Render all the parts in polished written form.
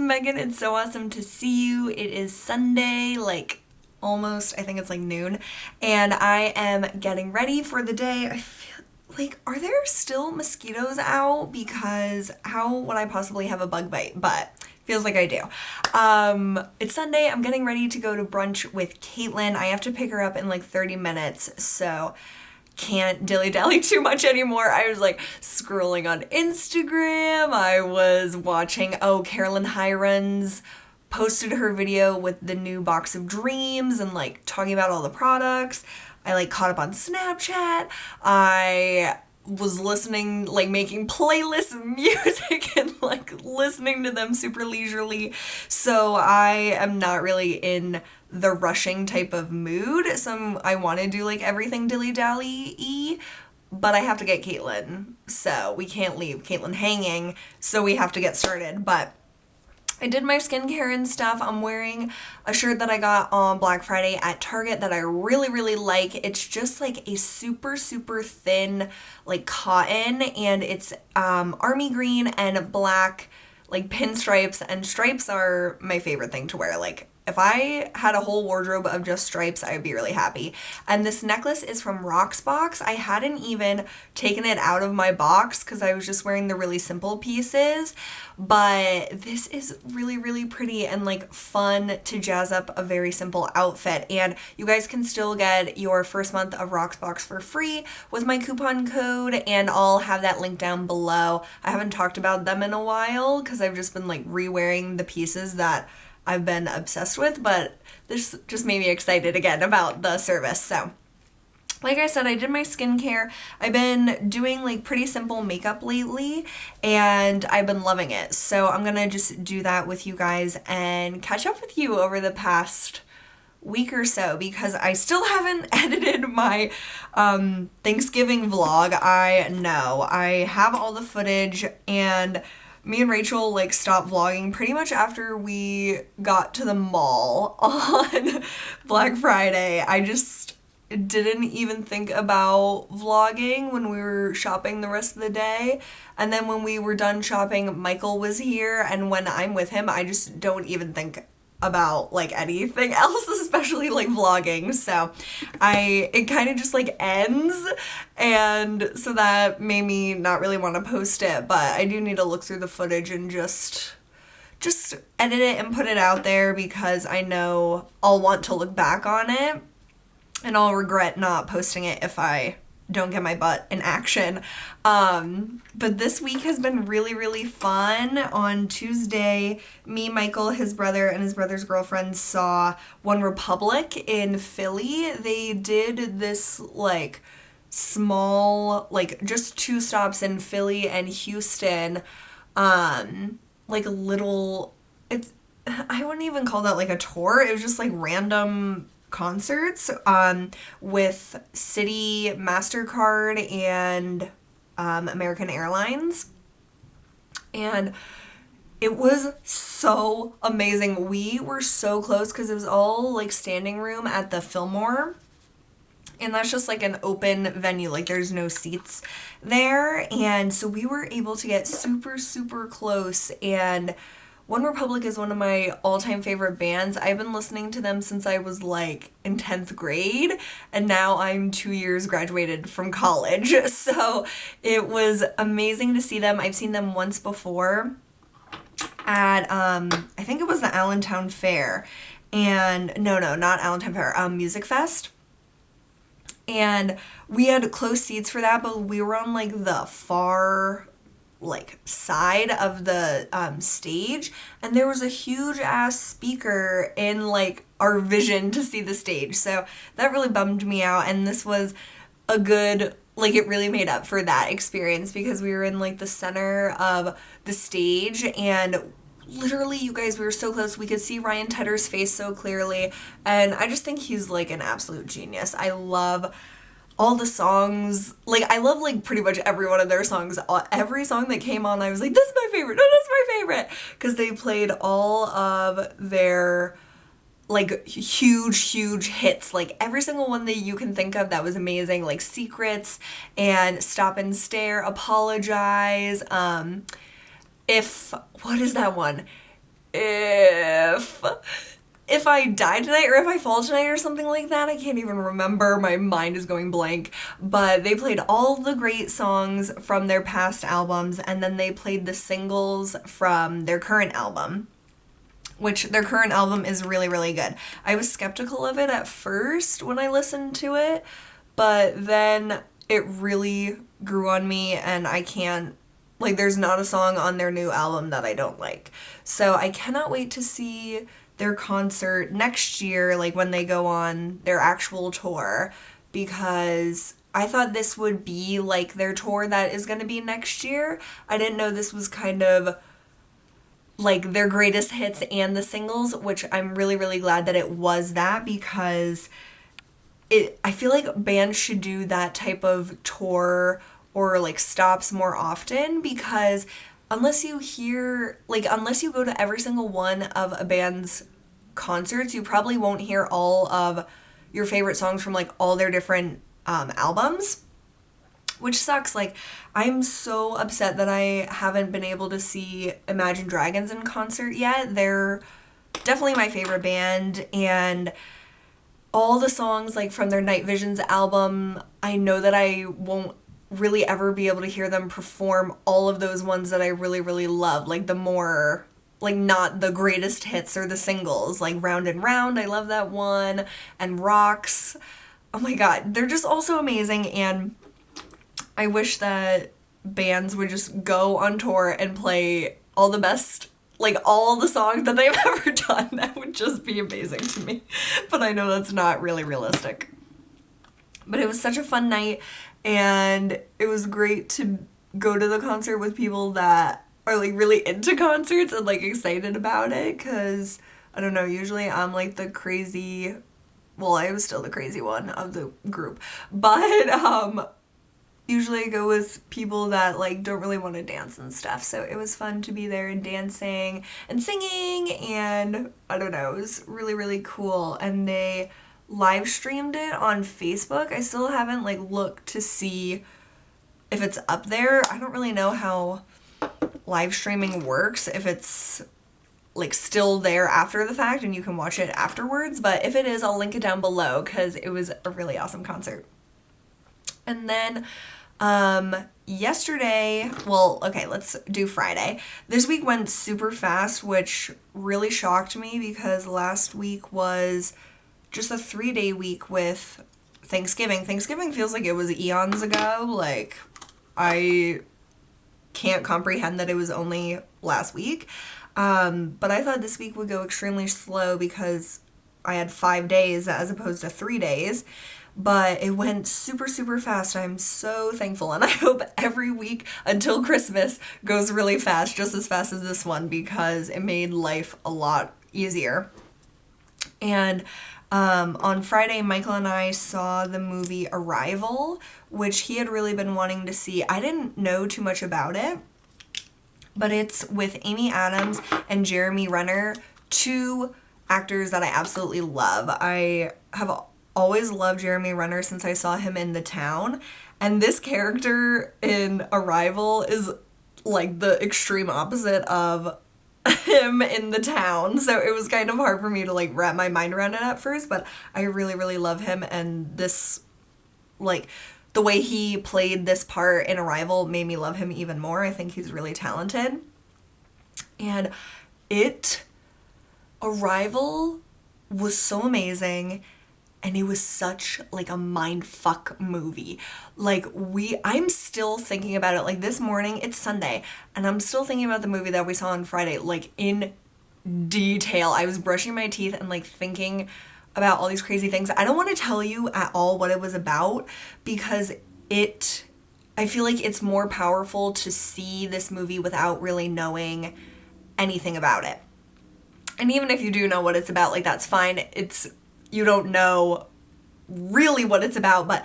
Megan. It's so awesome to see you. It is Sunday, like almost, I think it's like noon, and I am getting ready for the day. I feel like, are there still mosquitoes out? Because how would I possibly have a bug bite? But feels like I do. It's Sunday. I'm getting ready to go to brunch with Caitlin. I have to pick her up in like 30 minutes, so can't dilly-dally too much anymore. I was like scrolling on Instagram. I was watching, Carolyn Hirons posted her video with the new box of dreams and like talking about all the products. I like caught up on Snapchat. I was listening, like making playlists of music and like listening to them super leisurely. So I am not really in the rushing type of mood. So I want to do like everything dilly-dally-y, but I have to get Caitlin. So we can't leave Caitlin hanging. So we have to get started. But I did my skincare and stuff. I'm wearing a shirt that I got on Black Friday at Target that I really, really like. It's just like a super, super thin like cotton, and it's army green and black like pinstripes, and stripes are my favorite thing to wear. Like if I had a whole wardrobe of just stripes, I would be really happy. And this necklace is from ROCKSBOX. I hadn't even taken it out of my box because I was just wearing the really simple pieces. But this is really, really pretty and like fun to jazz up a very simple outfit. And you guys can still get your first month of ROCKSBOX for free with my coupon code, and I'll have that link down below. I haven't talked about them in a while because I've just been like re-wearing the pieces that I've been obsessed with, but this just made me excited again about the service. So like I said, I did my skincare. I've been doing like pretty simple makeup lately, and I've been loving it. So I'm gonna just do that with you guys and catch up with you over the past week or so, because I still haven't edited my Thanksgiving vlog. I know I have all the footage, and me and Rachel like stopped vlogging pretty much after we got to the mall on Black Friday. I just didn't even think about vlogging when we were shopping the rest of the day. And then when we were done shopping, Michael was here, and when I'm with him, I just don't even think about like anything else, especially like vlogging. So it kind of just like ends, and so that made me not really want to post it. But I do need to look through the footage and just edit it and put it out there, because I know I'll want to look back on it and I'll regret not posting it if I don't get my butt in action. But this week has been really, really fun. On Tuesday, me, Michael, his brother, and his brother's girlfriend saw One Republic in Philly. They did this like small, like just 2 stops in Philly and Houston, like a little, I wouldn't even call that like a tour. It was just like random concerts with Citi, MasterCard, and American Airlines. And it was so amazing. We were so close because it was all like standing room at the Fillmore. And that's just like an open venue, like there's no seats there. And so we were able to get super, super close. And One Republic is one of my all-time favorite bands. I've been listening to them since I was like in 10th grade, and now I'm 2 years graduated from college. So it was amazing to see them. I've seen them once before at, I think it was the Allentown Fair. And no, not Allentown Fair, Music Fest. And we had close seats for that, but we were on like the far like side of the stage, and there was a huge ass speaker in like our vision to see the stage. So that really bummed me out, and this was a good, like it really made up for that experience because we were in like the center of the stage, and literally, you guys, we were so close. We could see Ryan Tedder's face so clearly, and I just think he's like an absolute genius. I love all the songs. Like, I love like pretty much every one of their songs. Every song that came on, I was like, this is my favorite. No, that's my favorite. Because they played all of their like huge hits, like every single one that you can think of that was amazing, like Secrets and Stop and Stare, Apologize, what is that one? if I die tonight or if I fall tonight or something like that. I can't even remember. My mind is going blank. But they played all the great songs from their past albums, and then they played the singles from their current album, which their current album is really, really good. I was skeptical of it at first when I listened to it, but then it really grew on me, and I can't, like, there's not a song on their new album that I don't like. So I cannot wait to see their concert next year, like when they go on their actual tour, because I thought this would be like their tour that is going to be next year. I didn't know this was kind of like their greatest hits and the singles, which I'm really, really glad that it was that, because I feel like bands should do that type of tour or like stops more often, because unless you go to every single one of a band's concerts, you probably won't hear all of your favorite songs from like all their different albums, which sucks. Like, I'm so upset that I haven't been able to see Imagine Dragons in concert yet. They're definitely my favorite band, and all the songs like from their Night Visions album, I know that I won't really ever be able to hear them perform all of those ones that I really, really love, like the more, like, not the greatest hits or the singles, like Round and Round, I love that one, and Rocks. Oh my god, they're just all so amazing, and I wish that bands would just go on tour and play all the best, like all the songs that they've ever done. That would just be amazing to me. But I know that's not really realistic. But it was such a fun night, and it was great to go to the concert with people that are like really into concerts and like excited about it, because I don't know, usually I'm like the crazy, well, I was still the crazy one of the group, but usually I go with people that like don't really want to dance and stuff. So it was fun to be there and dancing and singing, and I don't know, it was really, really cool. And they live streamed it on Facebook. I still haven't like looked to see if it's up there. I don't really know how live streaming works, if it's like still there after the fact and you can watch it afterwards, but if it is, I'll link it down below, because it was a really awesome concert. And then yesterday, well, okay, let's do Friday. This week went super fast, which really shocked me, because last week was just a 3-day week with Thanksgiving. Thanksgiving feels like it was eons ago. Like, I can't comprehend that it was only last week. But I thought this week would go extremely slow because I had 5 days as opposed to 3 days. But it went super, super fast. I'm so thankful. And I hope every week until Christmas goes really fast, just as fast as this one, because it made life a lot easier. And on Friday, Michael and I saw the movie Arrival, which he had really been wanting to see. I didn't know too much about it, but it's with Amy Adams and Jeremy Renner, two actors that I absolutely love. I have always loved Jeremy Renner since I saw him in The Town, and this character in Arrival is like the extreme opposite of him in The Town, so it was kind of hard for me to like wrap my mind around it at first, but I really, really love him, and this, like, the way he played this part in Arrival made me love him even more. I think he's really talented. And Arrival was so amazing, and it was such like a mindfuck movie. Like, I'm still thinking about it. Like, this morning, it's Sunday, and I'm still thinking about the movie that we saw on Friday, like in detail. I was brushing my teeth and like thinking about all these crazy things. I don't want to tell you at all what it was about, because I feel like it's more powerful to see this movie without really knowing anything about it. And even if you do know what it's about, like, that's fine. You don't know really what it's about, but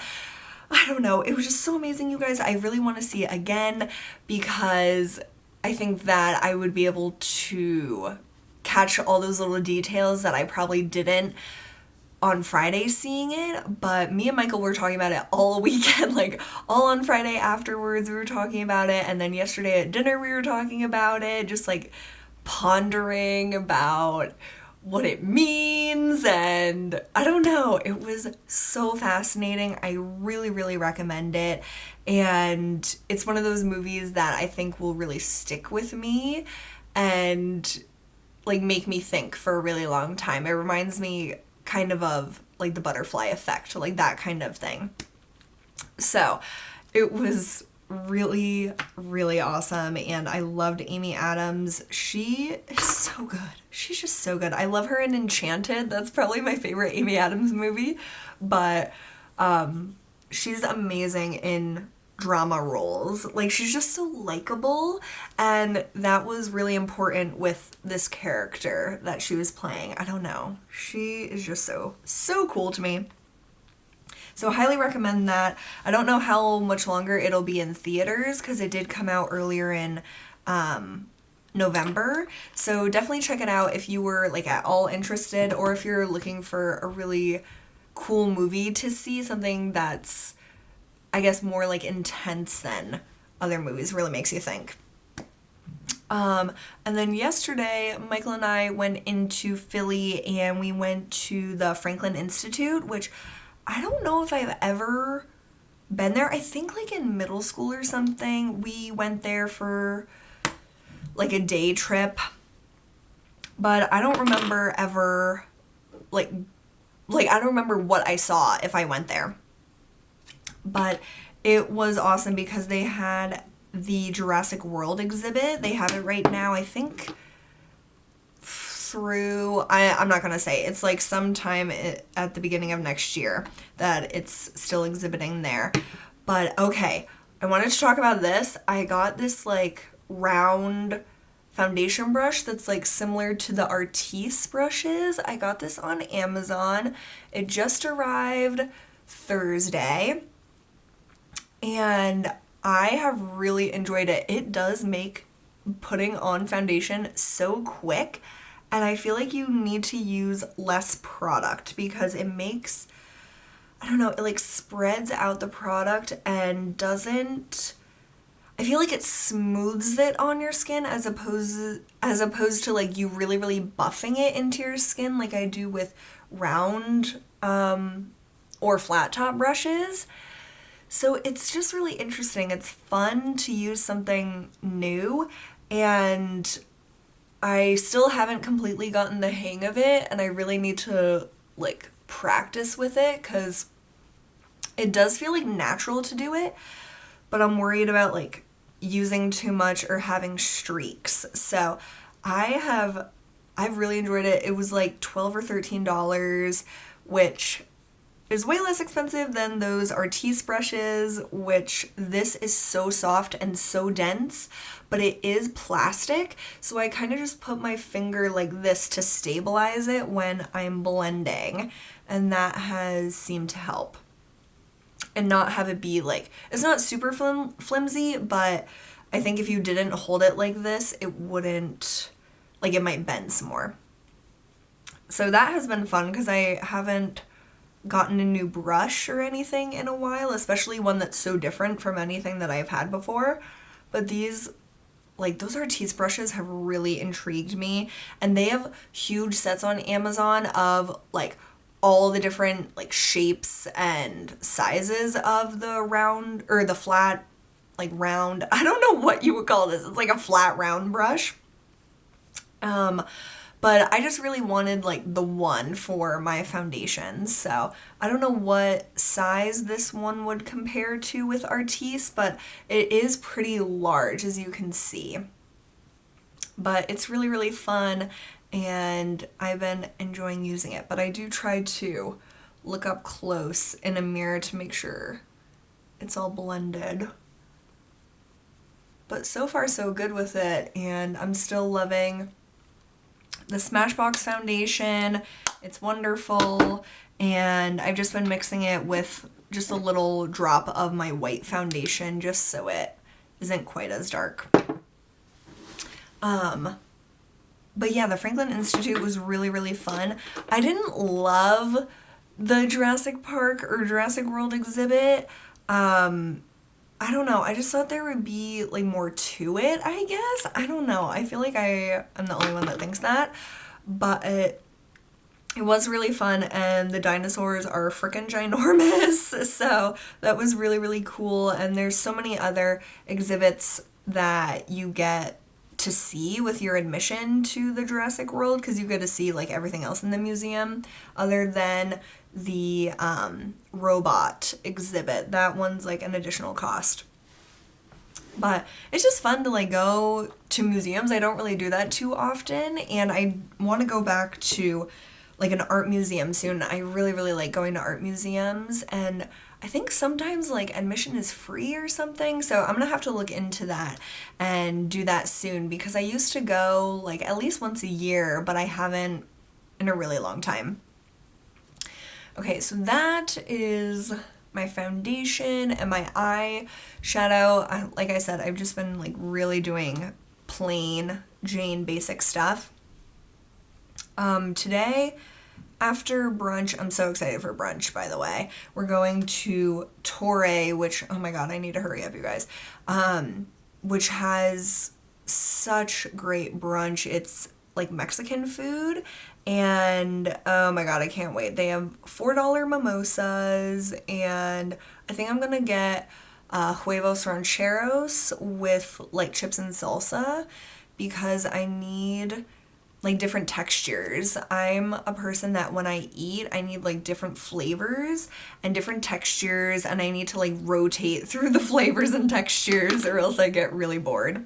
I don't know. It was just so amazing, you guys. I really want to see it again, because I think that I would be able to catch all those little details that I probably didn't on Friday seeing it. But me and Michael were talking about it all weekend, like all on Friday afterwards we were talking about it, and then yesterday at dinner we were talking about it, just like pondering about what it means, and I don't know, it was so fascinating. I really, really recommend it, and it's one of those movies that I think will really stick with me and like make me think for a really long time. It reminds me kind of like the butterfly effect, like that kind of thing. So it was really, really awesome, and I loved Amy Adams. She is so good. She's just so good. I love her in Enchanted. That's probably my favorite Amy Adams movie, but she's amazing in drama roles. Like, she's just so likable, and that was really important with this character that she was playing. I don't know. She is just so cool to me. So highly recommend that. I don't know how much longer it'll be in theaters because it did come out earlier in November. So definitely check it out if you were like at all interested, or if you're looking for a really cool movie to see, something that's, I guess, more like intense than other movies, really makes you think. And then yesterday, Michael and I went into Philly and we went to the Franklin Institute, which I don't know if I've ever been there. I think like in middle school or something, we went there for like a day trip, but I don't remember ever, like I don't remember what I saw if I went there. But it was awesome because they had the Jurassic World exhibit. They have it right now, I think, through, I'm not gonna say, it's like sometime at the beginning of next year that it's still exhibiting there. But okay, I wanted to talk about this. I got this like round foundation brush that's like similar to the Artiste brushes. I got this on Amazon. It just arrived Thursday, and I have really enjoyed it. It does make putting on foundation so quick, and I feel like you need to use less product because it makes, I don't know, it like spreads out the product and doesn't, I feel like it smooths it on your skin as opposed to like you really, really buffing it into your skin like I do with round or flat top brushes. So it's just really interesting. It's fun to use something new, and I still haven't completely gotten the hang of it, and I really need to like practice with it because it does feel like natural to do it, but I'm worried about like using too much or having streaks. So I've really enjoyed it. It was like $12 or $13, which is way less expensive than those Artiste brushes, which this is so soft and so dense, but it is plastic, so I kind of just put my finger like this to stabilize it when I'm blending, and that has seemed to help. And not have it be like, it's not super flimsy, but I think if you didn't hold it like this, it wouldn't, like it might bend some more. So that has been fun because I haven't gotten a new brush or anything in a while, especially one that's so different from anything that I've had before. But these, like those Artiste brushes have really intrigued me, and they have huge sets on Amazon of like all the different like shapes and sizes of the round or the flat, like round, I don't know what you would call this. It's like a flat round brush. But I just really wanted like the one for my foundation. So I don't know what size this one would compare to with Artiste, but it is pretty large, as you can see. But it's really, really fun, and I've been enjoying using it. But I do try to look up close in a mirror to make sure it's all blended. But so far so good with it, and I'm still loving the Smashbox foundation. It's wonderful, and I've just been mixing it with just a little drop of my white foundation just so it isn't quite as dark. But yeah, the Franklin Institute was really, really fun. I didn't love the Jurassic Park or Jurassic World exhibit. I don't know. I just thought there would be like more to it, I guess. I don't know. I feel like I am the only one that thinks that. But it was really fun, and the dinosaurs are freaking ginormous. So that was really, really cool. And there's so many other exhibits that you get to see with your admission to the Jurassic World, because you get to see like everything else in the museum other than the robot exhibit. That one's like an additional cost. But it's just fun to like go to museums. I don't really do that too often, and I want to go back to like an art museum soon. I really, really like going to art museums, and I think sometimes like admission is free or something, so I'm gonna have to look into that and do that soon, because I used to go like at least once a year, but I haven't in a really long time. Okay, so that is my foundation and my eyeshadow. Like I said, I've just been like really doing plain Jane basic stuff. Today, after brunch, I'm so excited for brunch, by the way. We're going to Torre, which, oh my god, I need to hurry up, you guys, which has such great brunch. It's like Mexican food, and oh my god, I can't wait. They have $4 mimosas, and I think I'm gonna get huevos rancheros with like chips and salsa, because I need like different textures. I'm a person that when I eat, I need like different flavors and different textures, and I need to like rotate through the flavors and textures, or else I get really bored.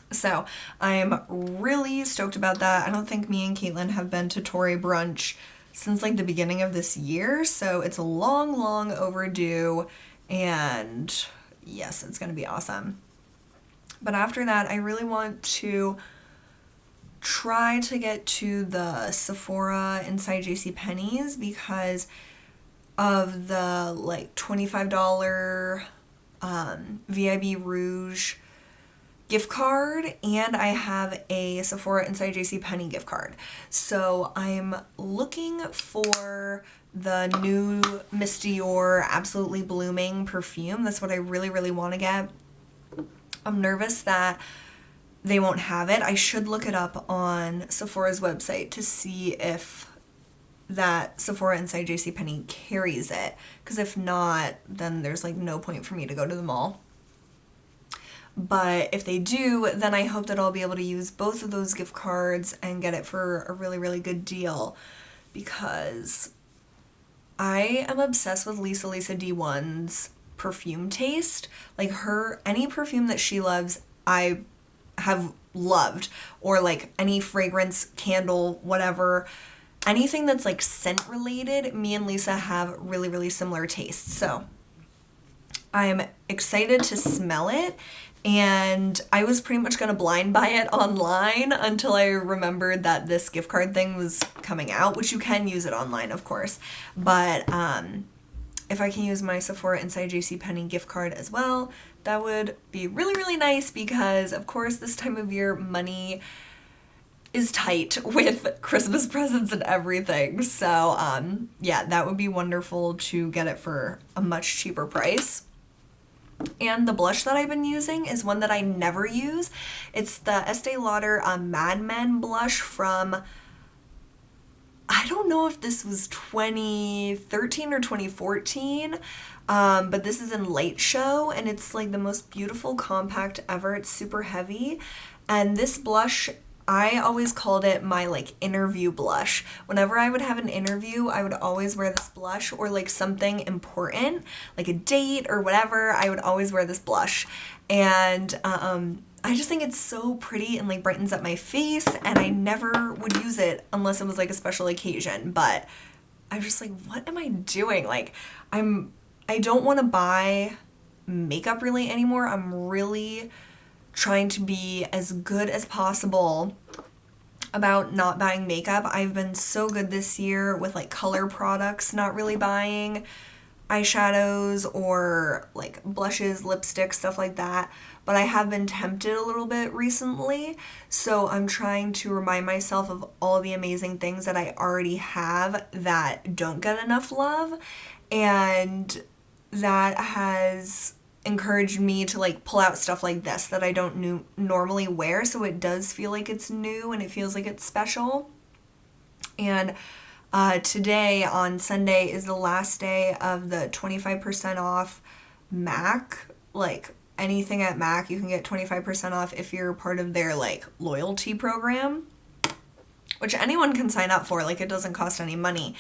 So I'm really stoked about that. I don't think me and Caitlin have been to Torre brunch since like the beginning of this year, so it's long, long overdue, and yes, it's gonna be awesome. But after that, I really want to try to get to the Sephora inside JCPenney's because of the like $25 VIB Rouge gift card, and I have a Sephora inside JCPenney gift card. So I'm looking for the new Miss Dior Absolutely Blooming perfume. That's what I really, really want to get. I'm nervous that they won't have it. I should look it up on Sephora's website to see if that Sephora inside JCPenney carries it, because if not, then there's like no point for me to go to the mall. But if they do, then I hope that I'll be able to use both of those gift cards and get it for a really, really good deal, because I am obsessed with Lisa D1's perfume taste. Like any perfume that she loves, I have loved, or like any fragrance, candle, whatever, anything that's like scent related, me and Lisa have really, really similar tastes. So I'm excited to smell it, and I was pretty much gonna blind buy it online until I remembered that this gift card thing was coming out, which you can use it online, of course, but if I can use my Sephora inside JCPenney gift card as well, that would be really, really nice, because of course this time of year money is tight with Christmas presents and everything. So yeah, that would be wonderful to get it for a much cheaper price. And the blush that I've been using is one that I never use. It's the Estee Lauder Mad Men blush from, I don't know if this was 2013 or 2014, but this is in Light Show, and it's like the most beautiful compact ever. It's super heavy, and this blush, I always called it my like interview blush. Whenever I would have an interview, I would always wear this blush, or like something important, like a date or whatever, I would always wear this blush. And I just think it's so pretty and like brightens up my face, and I never would use it unless it was like a special occasion. But I'm just like, what am I doing? Like I don't want to buy makeup really anymore. I'm really trying to be as good as possible about not buying makeup. I've been so good this year with like color products, not really buying eyeshadows or like blushes, lipstick, stuff like that. But I have been tempted a little bit recently, so I'm trying to remind myself of all the amazing things that I already have that don't get enough love, and that has encouraged me to like pull out stuff like this that I don't normally wear, so it does feel like it's new and it feels like it's special. And today on Sunday is the last day of the 25% off MAC. Like anything at MAC, you can get 25% off if you're part of their like loyalty program, which anyone can sign up for. Like it doesn't cost any money.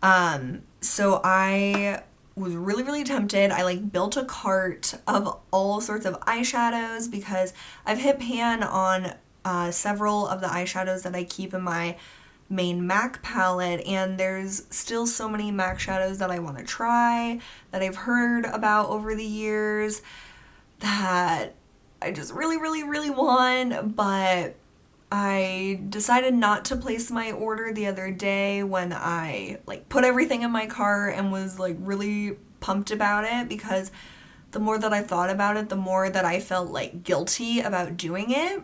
So I was really tempted. I like built a cart of all sorts of eyeshadows because I've hit pan on several of the eyeshadows that I keep in my main MAC palette, and there's still so many MAC shadows that I want to try, that I've heard about over the years, that I just really want, but I decided not to place my order the other day when I like put everything in my cart and was like really pumped about it, because the more that I thought about it, the more that I felt like guilty about doing it,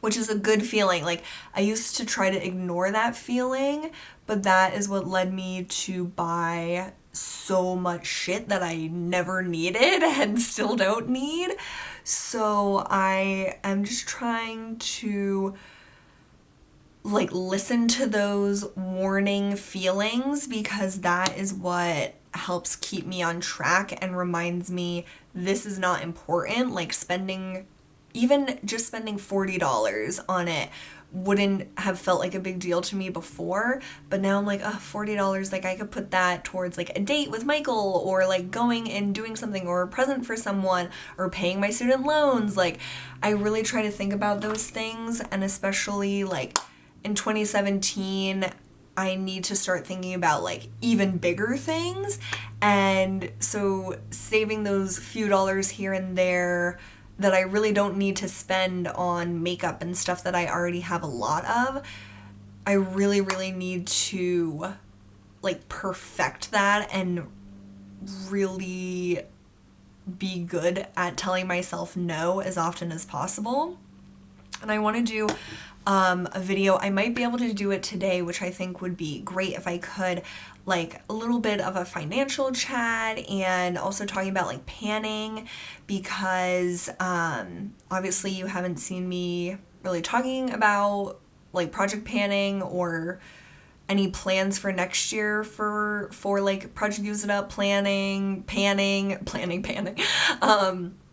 which is a good feeling. Like I used to try to ignore that feeling, but that is what led me to buy so much shit that I never needed and still don't need. So I am just trying to like listen to those warning feelings, because that is what helps keep me on track and reminds me this is not important. Like even just spending $40 on it wouldn't have felt like a big deal to me before, but now I'm like, oh, $40, like I could put that towards like a date with Michael, or like going and doing something, or a present for someone, or paying my student loans. Like I really try to think about those things, and especially like in 2017 I need to start thinking about like even bigger things, and so saving those few dollars here and there that I really don't need to spend on makeup and stuff that I already have a lot of, I really need to like perfect that and really be good at telling myself no as often as possible. And I want to do a video. I might be able to do it today, which I think would be great if I could, like a little bit of a financial chat and also talking about like panning, because obviously you haven't seen me really talking about like project panning or any plans for next year for like project use it up, panning,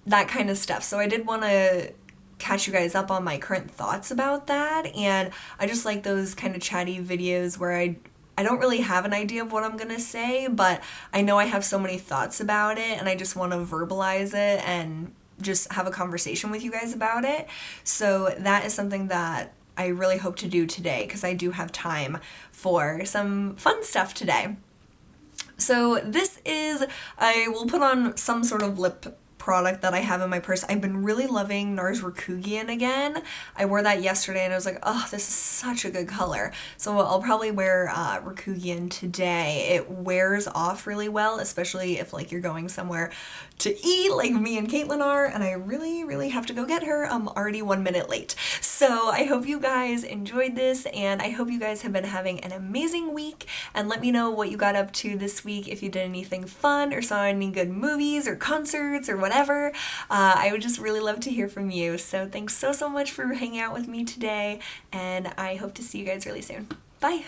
that kind of stuff. So I did want to catch you guys up on my current thoughts about that, and I just like those kind of chatty videos where I don't really have an idea of what I'm gonna say, but I know I have so many thoughts about it and I just want to verbalize it and just have a conversation with you guys about it. So that is something that I really hope to do today, because I do have time for some fun stuff today. So this is, I will put on some sort of lip product that I have in my purse. I've been really loving NARS Rockugian again. I wore that yesterday and I was like, oh, this is such a good color. So I'll probably wear Rockugian today. It wears off really well, especially if like you're going somewhere to eat like me and Caitlin are, and I really have to go get her. I'm already 1 minute late. So I hope you guys enjoyed this, and I hope you guys have been having an amazing week, and let me know what you got up to this week, if you did anything fun or saw any good movies or concerts or whatever. I would just really love to hear from you. So thanks so much for hanging out with me today, and I hope to see you guys really soon. Bye!